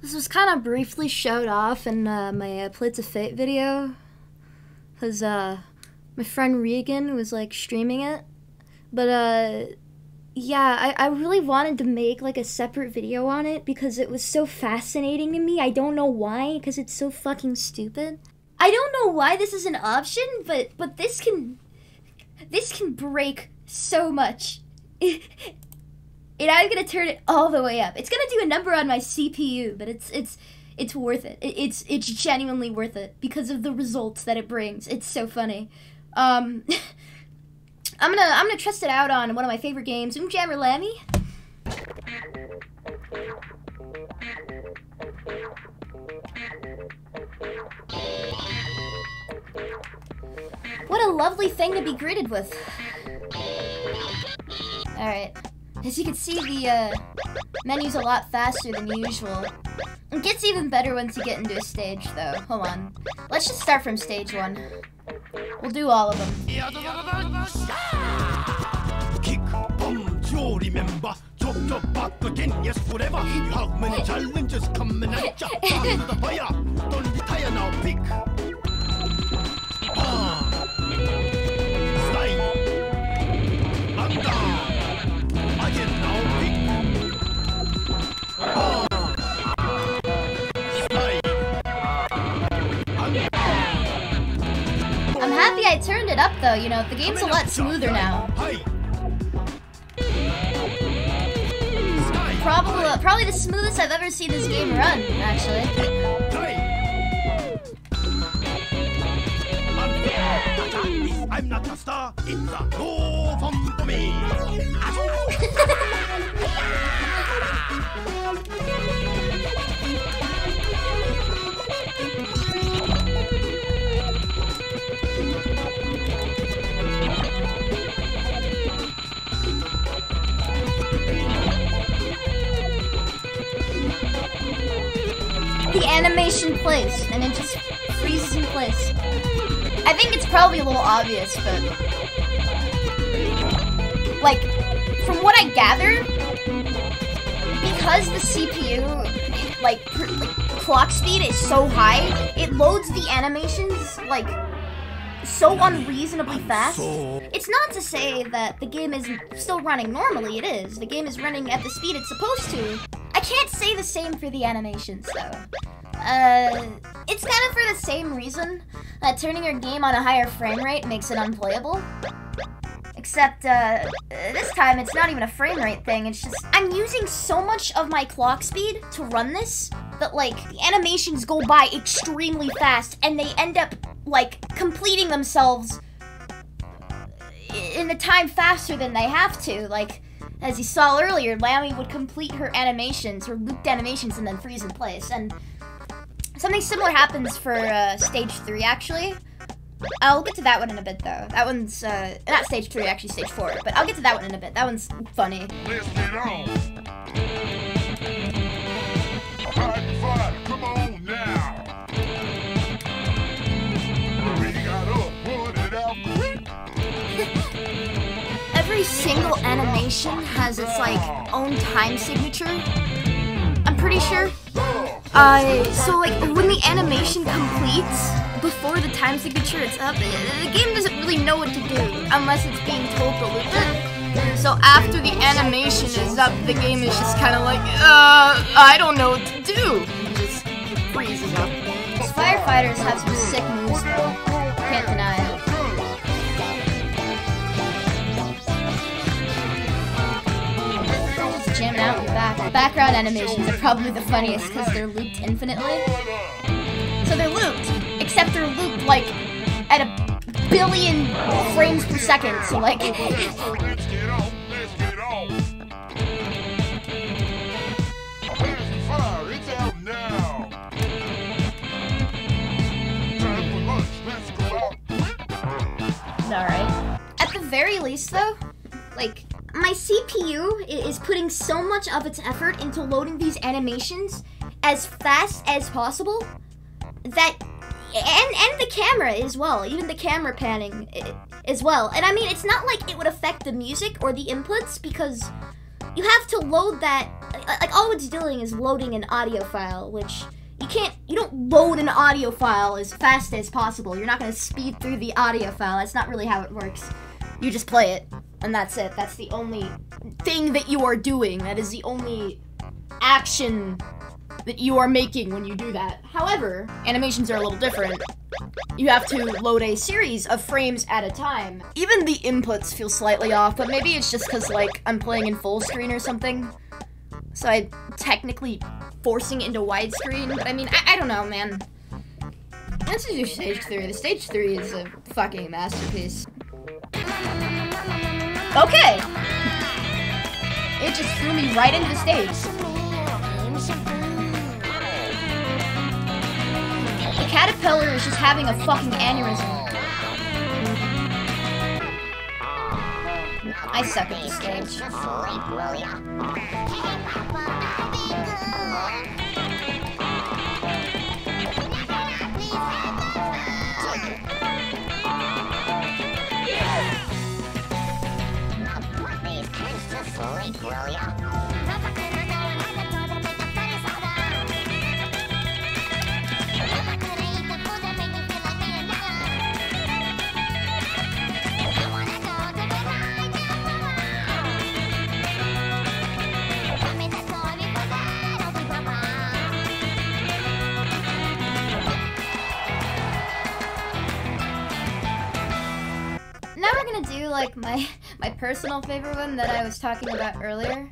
This was kind of briefly showed off in my Plates of Fate video, because my friend Regan was like streaming it. But yeah, I really wanted to make like a separate video on it because it was so fascinating to me. I don't know why, because it's so fucking stupid. I don't know why this is an option, but this can break so much. And I'm gonna turn it all the way up. It's gonna do a number on my CPU, but it's worth it. It's genuinely worth it because of the results that it brings. It's so funny. I'm gonna test it out on one of my favorite games, Jammer Lammy. What a lovely thing to be greeted with. Alright. As you can see, the menu's a lot faster than usual. It gets even better once you get into a stage, though. Hold on. Let's just start from stage 1. We'll do all of them. Kick, boom, you remember. Chop, chop, back again, yes, forever. You have many challenges coming at ya. Under the fire, don't retire now, pick. Slide. And down. Again now, pick. Slide. And down. I'm happy I turned it up, though. You know, the game's a lot smoother now. Probably the smoothest I've ever seen this game run, actually. I'm not a star, it's a no fun for me. The animation plays, and it just freezes in place. I think it's probably a little obvious, but like, from what I gather, because the CPU, like clock speed is so high, it loads the animations, like, so unreasonably fast. It's not to say that the game isn't still running normally, it is. The game is running at the speed it's supposed to. I can't say the same for the animations, though. It's kind of for the same reason that turning your game on a higher frame rate makes it unplayable. Except, this time it's not even a frame rate thing, it's just, I'm using so much of my clock speed to run this that, like, the animations go by extremely fast and they end up, like, completing themselves in the time faster than they have to. Like, as you saw earlier, Lammy would complete her animations, her looped animations, and then freeze in place. And something similar happens for stage 3, actually. I'll get to that one in a bit, though. That one's, not stage 3, actually stage 4. But I'll get to that one in a bit. That one's funny. Let's get on. Fight, come on now. We got up, put it out quick. Every single animation has its, like, own time signature. I'm pretty sure. So, like, when the animation completes, before the time signature is up, the game doesn't really know what to do, unless it's being told to loop it. So after the animation is up, the game is just kind of like, I don't know what to do. It just freezes up. These firefighters have some sick moves, though. Can't deny it. Just jamming out in the back. The background animations are probably the funniest because they're looped infinitely. So they're looped, except they're looped, like, at 1 billion frames per second, so, like... Let's get on, let's get on. Where's the fire? It's out now. Time for lunch, let's go out. Alright. At the very least, though, like, my CPU is putting so much of its effort into loading these animations as fast as possible that, and the camera as well, even the camera panning as well. And I mean, it's not like it would affect the music or the inputs because you have to load that like all it's doing is loading an audio file, which you don't load an audio file as fast as possible. You're not gonna speed through the audio file. That's not really how it works. You just play it, and that's it. That's the only thing that you are doing. That is the only action that you are making when you do that. However, animations are a little different. You have to load a series of frames at a time. Even the inputs feel slightly off, but maybe it's just because, like, I'm playing in full screen or something. So I'm technically forcing it into widescreen, but I mean, I don't know, man. Let's do stage 3. The stage 3 is a fucking masterpiece. Okay! It just threw me right into the stage. The caterpillar is just having a fucking aneurysm. I suck at this stage. Now we're gonna do like my personal favorite one that I was talking about earlier.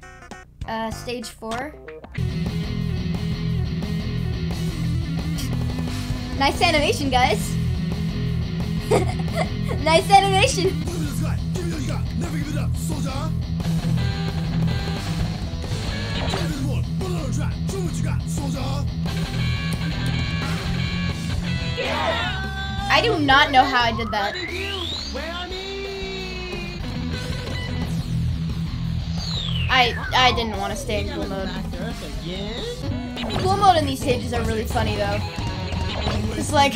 Stage 4. Nice animation, guys. Nice animation. I do not know how I did that. I didn't want to stay in cool mode. Cool mode in these stages are really funny though. It's like,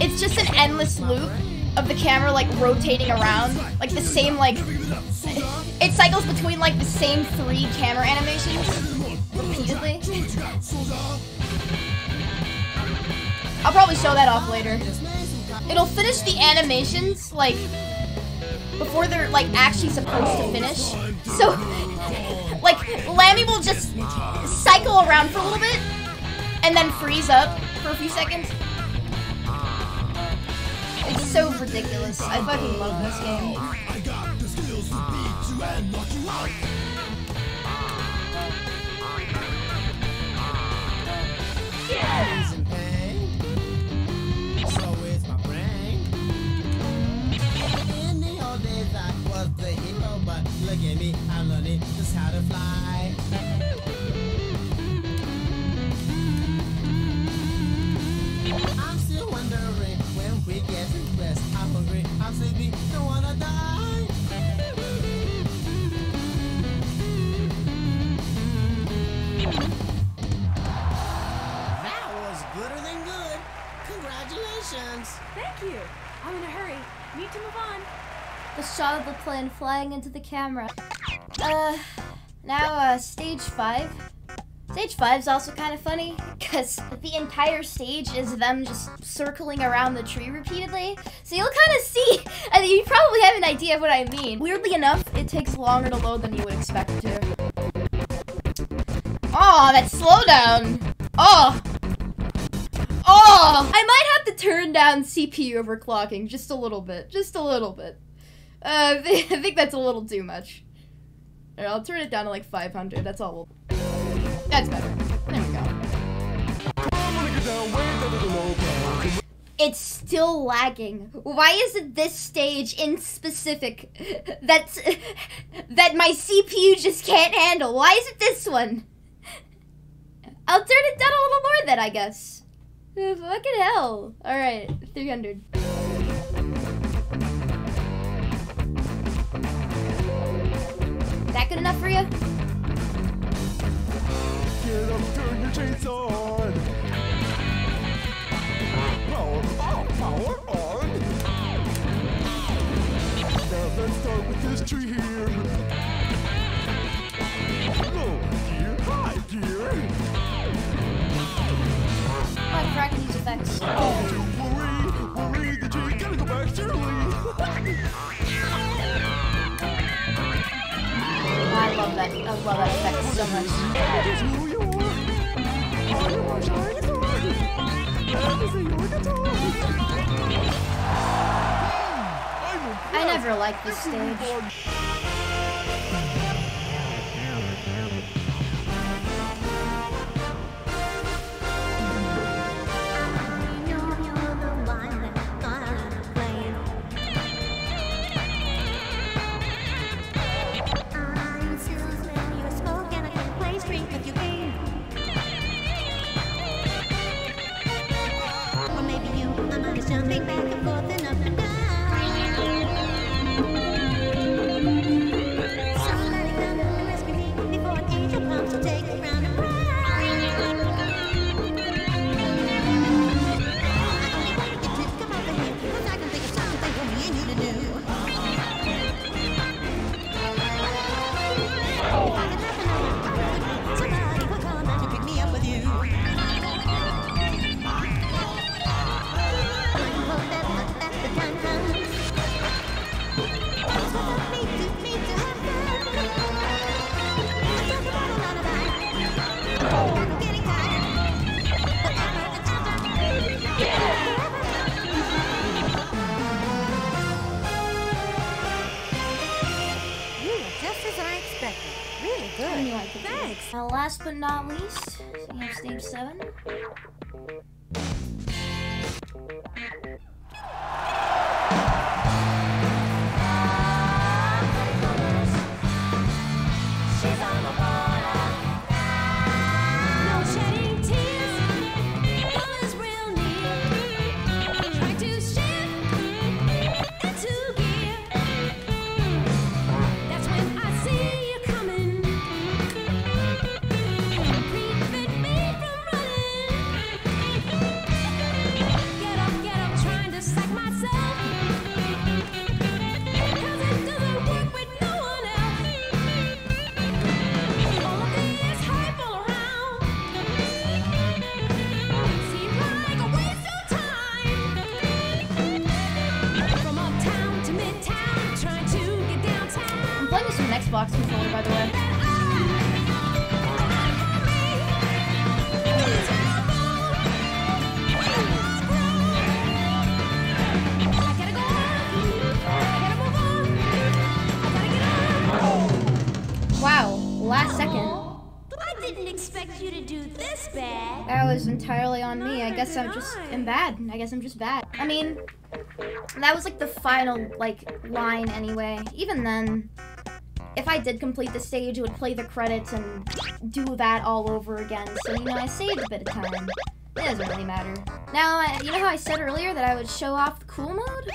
it's just an endless loop of the camera like rotating around, like the same like, it cycles between like the same 3 camera animations repeatedly. I'll probably show that off later. It'll finish the animations like before they're like actually supposed to finish. So like Lammy will just cycle around for a little bit and then freeze up for a few seconds. It's so ridiculous. I fucking love this game. Look at me, I'm learning just how to fly. I'm still wondering when we get to rest. I'm hungry, I'm sleepy, don't wanna die. That was gooder than good. Congratulations. Thank you. I'm in a hurry. Need to move on. The shot of the plane flying into the camera. Now stage 5. Stage 5 is also kind of funny because the entire stage is them just circling around the tree repeatedly. So you'll kind of see, I mean, you probably have an idea of what I mean. Weirdly enough, it takes longer to load than you would expect it to. Oh, that slowdown. Oh. Oh, I might have to turn down CPU overclocking just a little bit. Just a little bit. I think that's a little too much. Here, I'll turn it down to like 500. That's all. That's better. There we go. It's still lagging. Why is it this stage in specific that my CPU just can't handle? Why is it this one? I'll turn it down a little more then, I guess. Fucking hell. All right, 300. That good enough for you? Get up, turn your chains on. Power on, power on. Now let's start with this tree here. that. I love that effect so much. I never liked this stage. Jumping back and forth and up and down. Somebody come and rescue me before an angel comes to take me round and round. I only want to get come over here, 'cause I can think of something for me and you to do. If I could happen on somebody would come out to pick me up with you. Thanks. Last but not least, we have stage 7. Xbox controller, by the way. Wow, last second. I didn't expect you to do this bad. That was entirely on me. I guess I'm just bad. I guess I'm just bad. I mean, that was like the final line anyway. Even then, if I did complete the stage, it would play the credits and do that all over again. So, you know, I saved a bit of time. It doesn't really matter. Now, you know how I said earlier that I would show off the cool mode?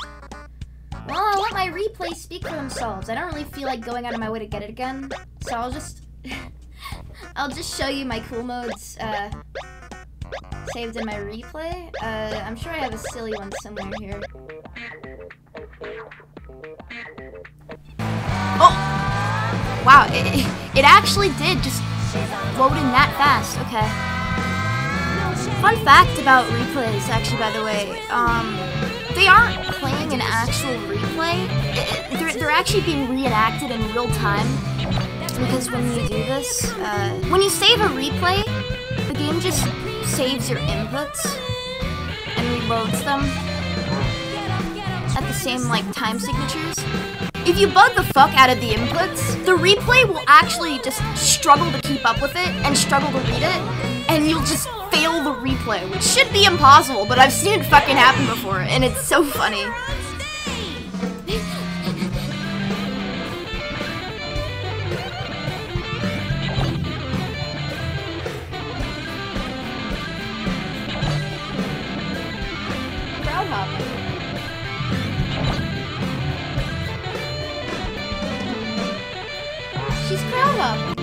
Well, I'll let my replays speak for themselves. I don't really feel like going out of my way to get it again. So I'll just show you my cool modes saved in my replay. I'm sure I have a silly one somewhere here. Oh! Wow, it actually did just load in that fast. Okay. Fun fact about replays, actually, by the way. They aren't playing an actual replay. They're actually being reenacted in real time. Because when you do this, when you save a replay, the game just saves your inputs and reloads them at the same, time signatures. If you bug the fuck out of the inputs, the replay will actually just struggle to keep up with it and struggle to read it, and you'll just fail the replay, which should be impossible, but I've seen it fucking happen before, and it's so funny. Crowd hopping. She's crowd hopping.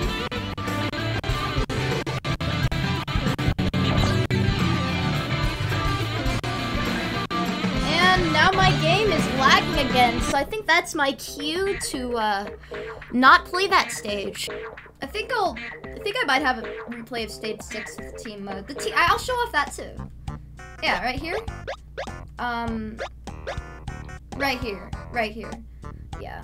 And now my game is lagging again, so I think that's my cue to not play that stage. I think I might have a replay of stage 6 with team mode. I'll show off that too. Yeah, right here. Right here. Yeah.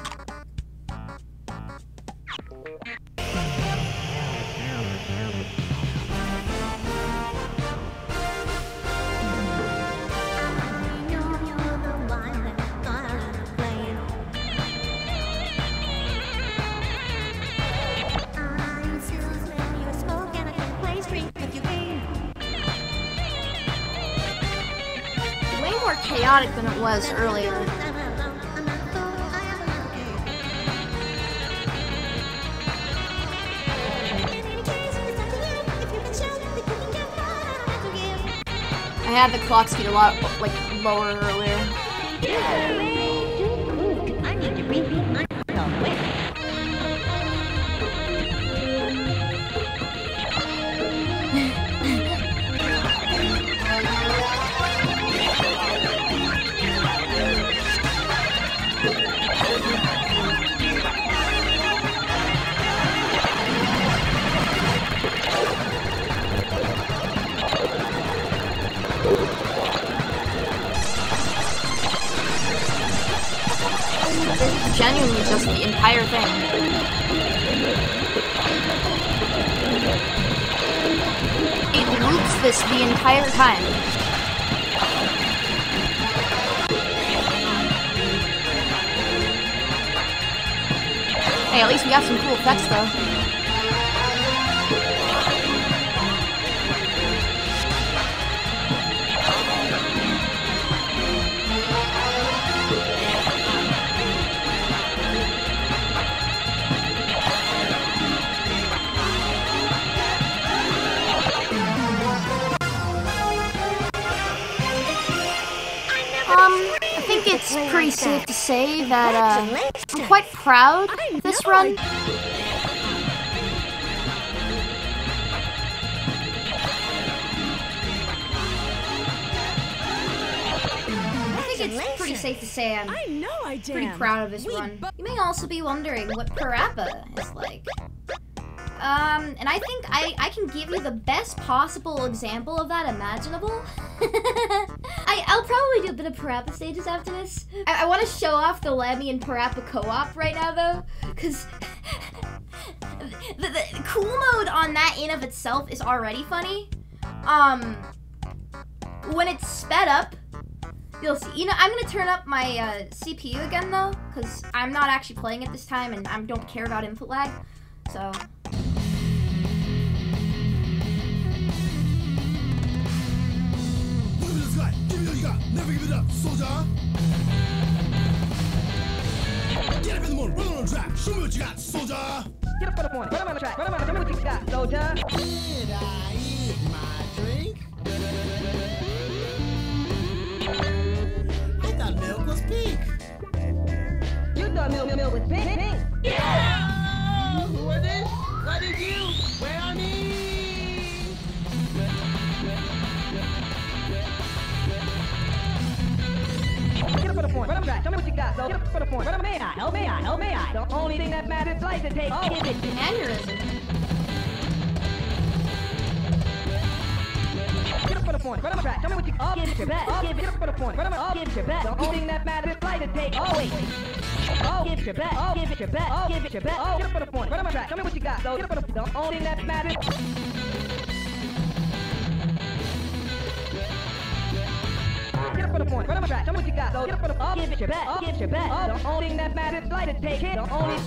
chaotic than it was earlier. I had the clock speed a lot like lower earlier. I need to repeat myself with. Genuinely just the entire thing. It loops this the entire time. Hey, at least we got some cool effects though. I think it's pretty safe to say that I'm quite proud of this run. I think it's pretty safe to say I'm pretty proud of this run. You may also be wondering what Parappa is like. And I think I can give you the best possible example of that imaginable. I'll probably do a bit of Parappa stages after this. I want to show off the Lammy and Parappa co-op right now though, because the cool mode on that in of itself is already funny. When it's sped up, you'll see. You know, I'm gonna turn up my CPU again though, because I'm not actually playing it this time and I don't care about input lag, so. Never give it up, soldier. Get up in the morning, run on the track. Show me what you got, soldier. Get up on the morning, run on the track, run on, tell me what you got, soldier. Did I eat my drink? I thought milk was pink. You thought milk was pink? Yeah! Who are this? What is you? Where are me? Get up on the point, run on the track, tell me what you got, so get up on the point, run on, may I, help, may I, help, may I. The only thing that matters is life to take, oh, give it. Aneurysm. Get up on the point, run on the track, tell me what you got, give it your best, oh, give it, get up on the point, run on, oh, give it your best. The only thing that matters is life to take, oh, wait. Oh, give it your best, oh, give it your best, oh, give it your best, oh, get up on the point, run on the track, tell me what you got, so get up on the only thing that matters. Get up on the point, run on the track, tell me what you got, so get up on the, oh, give it your best, oh, give it your best, oh, the only thing that matters is life to take, the only.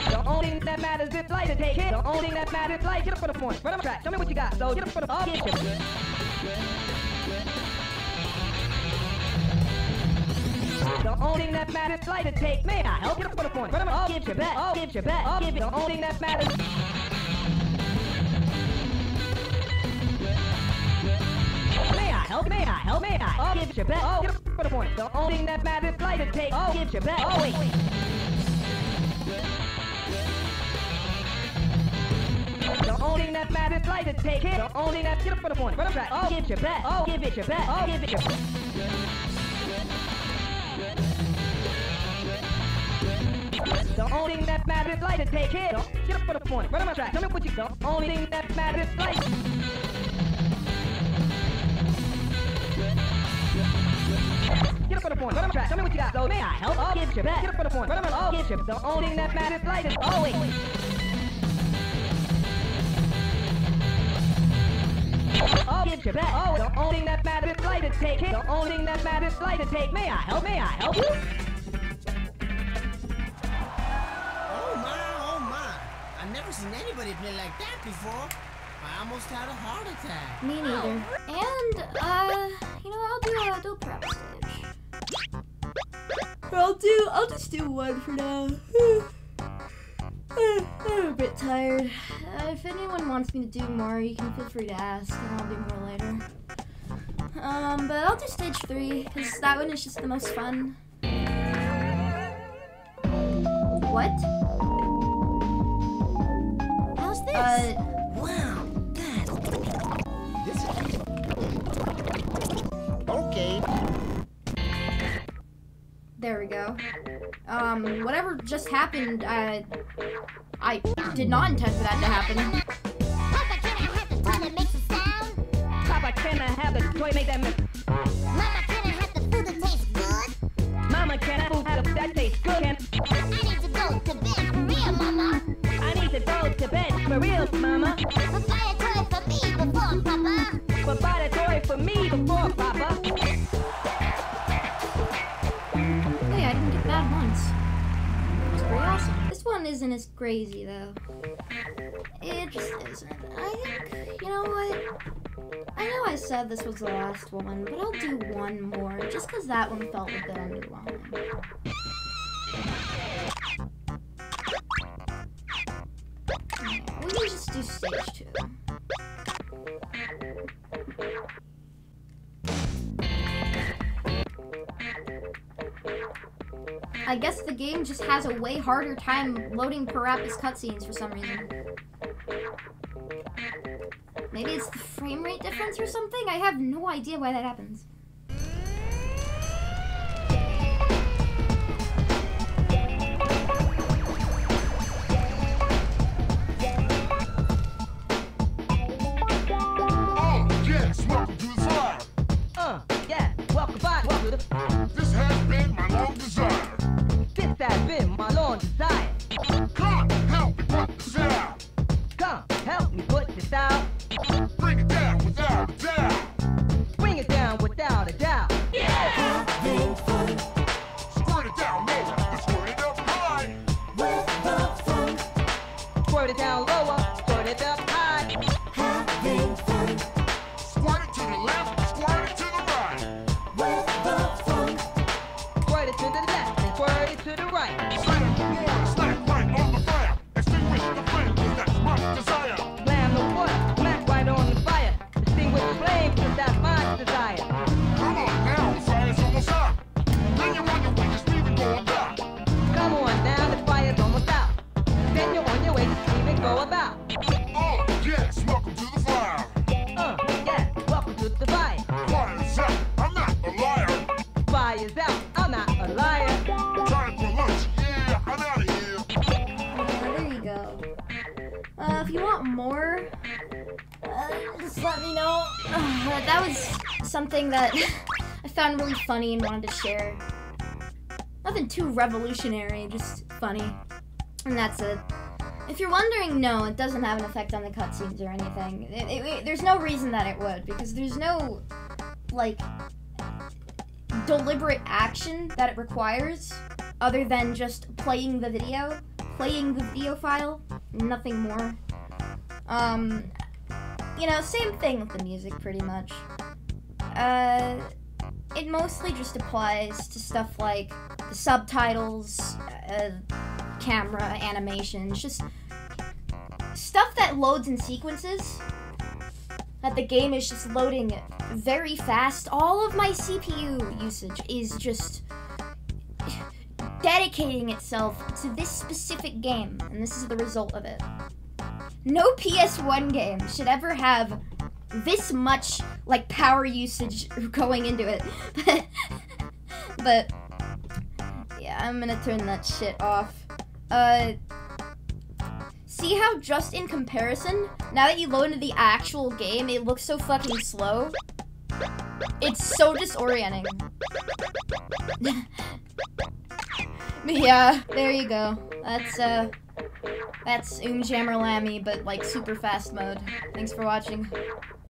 The only thing that matters is life to take it. The only thing that matters is life. Get up on the point. Run on the track. Tell me what you got. So get up on the. Oh, get your. The only thing that matters is life to take. May I help? Get up on the point. Run on. Oh, give your best. Oh, give your best. Oh, give it. The only thing that matters. May I help? May I help? May I? Oh, give it your best. Oh, get up on the point. The only thing that matters is life to take. Oh, give your best. Oh, wait. The only thing that matters is life to take it. The only thing that get up on the point. Run on track. Oh, give it your best. Oh, give it your best. Oh, give it your best. The only thing that matters is life to take it. Get up on the point. Run on track. Tell me what you got. The only thing that matters is life. Get up on the point. Run on track. Tell me what you got. So may I help? Oh, give it your best. Get up on the point. Run on. Oh, give it your. The only thing that matters is life is. Oh, wait. Oh, give your best. Oh, the only thing that matters is life to take it. The only thing that matters is life to take. May I help? May I help you? Oh my, I've never seen anybody play like that before. I almost had a heart attack. Me neither. And, you know, I'll do a prep stage. I'll just do one for now. I'm a bit tired. If anyone wants me to do more, you can feel free to ask, and I'll do more later. But I'll do stage 3, because that one is just the most fun. What? How's this? Wow, God. This is... Okay. There we go. Whatever just happened, I did not intend for that to happen. Papa, can I have the toy make that mess? Mama, can I have the food that tastes good? Mama, can I have food that tastes good? I need to go to bed for real, Mama. I need to go to bed for real, Mama. But buy a toy for me before, Papa. But buy the toy for me before, Papa. Hey, I didn't get that once. That's pretty awesome. This one isn't as crazy, though. It just isn't. I think, you know what? I know I said this was the last one, but I'll do one more, just because that one felt a bit underwhelming. Yeah, we can just do stage 2. I guess the game just has a way harder time loading Parappa's cutscenes for some reason. Maybe it's the frame rate difference or something? I have no idea why that happens. Yes, welcome to the fire. Yeah, welcome back. Welcome to the... This has been my long desire. This has been my long desire. Come, help me put this out. Come, help me put this out. Bring it down without a doubt. Bring it down without a doubt. Squirt it down lower and squirt it up high. Squirt it down lower, squirt it up high. Squirt it to the left, squirt it to the right. Squirt it to the left and squirt it to the right. Slam the water, slack right on the fire. Extinguish the flame, 'cause that's my desire. Slam the water, smack right on the fire. Extinguish the flame, 'cause that's my desire. Come on now, the fire's almost out. Then you wonder when you're screaming going down. Come on now, the fire's almost out. Then you're on your way to scream and go about. Oh, yes, welcome to the fire. Yeah, welcome to the fire. Fire's out, I'm not a liar. Fire's out, I'm not a liar. Time for lunch, yeah, I'm out of here. There you go. If you want more, just let me know. That was something that I found really funny and wanted to share. Nothing too revolutionary, just funny. And that's it. If you're wondering, no, it doesn't have an effect on the cutscenes or anything. There's no reason that it would, because there's no, like, deliberate action that it requires, other than just playing the video file, nothing more. You know, same thing with the music, pretty much. It mostly just applies to stuff like the subtitles, camera, animations, just stuff that loads in sequences, that the game is just loading very fast. All of my CPU usage is just dedicating itself to this specific game, and this is the result of it. No PS1 game should ever have this much, like, power usage going into it. But yeah, I'm gonna turn that shit off. See how just in comparison, now that you load into the actual game, it looks so fucking slow? It's so disorienting. But yeah, there you go. That's Jammer Lammy, but like super fast mode. Thanks for watching.